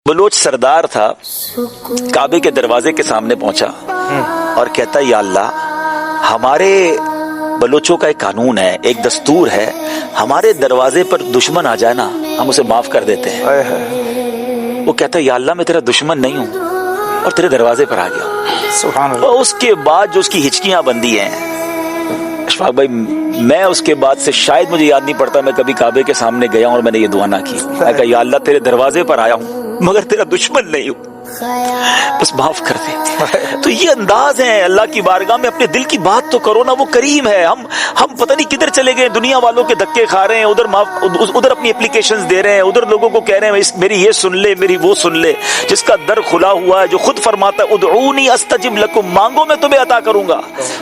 Bloch सरदार था, काबे के दरवाजे के सामने पहुंचा और कहता, या अल्लाह, हमारे बलोचों का एक कानून है, एक दस्तूर है, हमारे दरवाजे पर दुश्मन आ जाए ना, हम उसे माफ कर देते हैं। वो कहता, या अल्लाह, मैं तेरा दुश्मन नहीं हूं और तेरे दरवाजे पर आ गया हूं। सुभान अल्लाह। और उसके बाद जो उसकी हिचकियां बंदी हैं, अशफाक भाई, मैं उसके बाद से शायद मुझे याद नहीं पड़ता मैं कभी काबे के सामने गया और मैंने ये दुआ ना की। मैं कहा, या अल्लाह, तेरे दरवाजे पर आया हूं मगर तेरा दुश्मन नहीं हूं, बस माफ कर दे। तो ये अंदाज है अल्लाह की बारगाह में, अपने दिल की बात तो करो ना, वो करीम है। हम पता नहीं किधर चले गए, दुनिया वालों के धक्के खा रहे हैं, उधर अपनी एप्लीकेशंस दे रहे हैं, उधर लोगों को कह रहे हैं मेरी ये सुन ले, मेरी वो सुन ले। जिसका दर खुला हुआ है, जो खुद फरमाता है उदऊनी अस्तजिब लकुम, मांगो मैं तुम्हें अता करूंगा,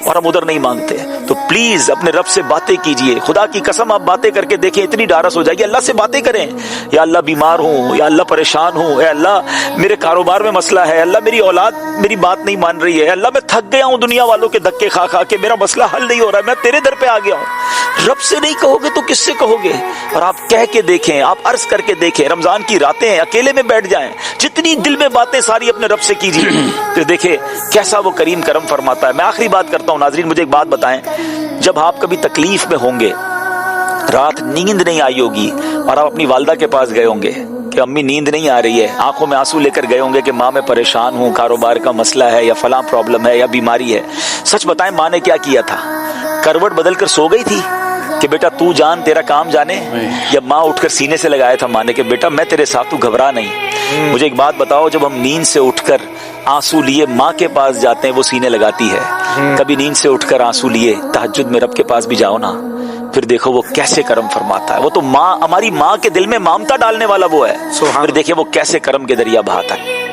और हम उधर नहीं मांगते। तो प्लीज अपने रब से बातें कीजिए, खुदा की कसम आप बातें करके देखें, इतनी डारस हो जाएगी। अल्लाह से बातें करें, या अल्लाह बीमार हूं, या अल्लाह परेशान हूं, या अल्लाह मेरे कारोबार में मसला है, अल्लाह मेरी औलाद मेरी बात नहीं मान रही है, अल्लाह मैं थक गया हूं दुनिया वालों के धक्के खा खा के, मेरा मसला हल नहीं हो रहा है, मैं तेरे दर पे आ गया हूं। रब से नहीं कहोगे तो किससे कहोगे? और आप कह के देखें, आप अर्ज करके देखें, रमजान की रातें हैं, अकेले में बैठ जाएं, जितनी दिल में बातें सारी अपने रब से कीजिए, तो देखें कैसा वो करीम करम फरमाता है। मैं आखिरी बात करता हूं नाजरीन, मुझे एक बात बताएं, जब आप कभी तकलीफ में होंगे, रात नींद नहीं आई होगी और आप अपनी वालदा के पास गए होंगे कि अम्मी नींद नहीं आ रही है, आंखों में आंसू लेकर गए होंगे कि माँ मैं परेशान हूँ, कारोबार का मसला है, या फलां प्रॉब्लम है, या बीमारी है। सच बताएं, माँ ने क्या किया था? करवट बदल कर सो गई थी कि बेटा तू जान तेरा काम जाने, या माँ उठकर सीने से लगाया था माँ ने कि बेटा मैं तेरे साथ, तू घबरा नहीं। मुझे एक बात बताओ, जब हम नींद से उठकर आंसू लिए माँ के पास जाते हैं, वो सीने लगाती है। कभी नींद से उठकर आंसू लिए तहज्जुद में रब के पास भी जाओ ना, फिर देखो वो कैसे करम फरमाता है। वो तो माँ, हमारी माँ के दिल में ममता डालने वाला वो है, फिर देखिए वो कैसे करम के दरिया बहाता है।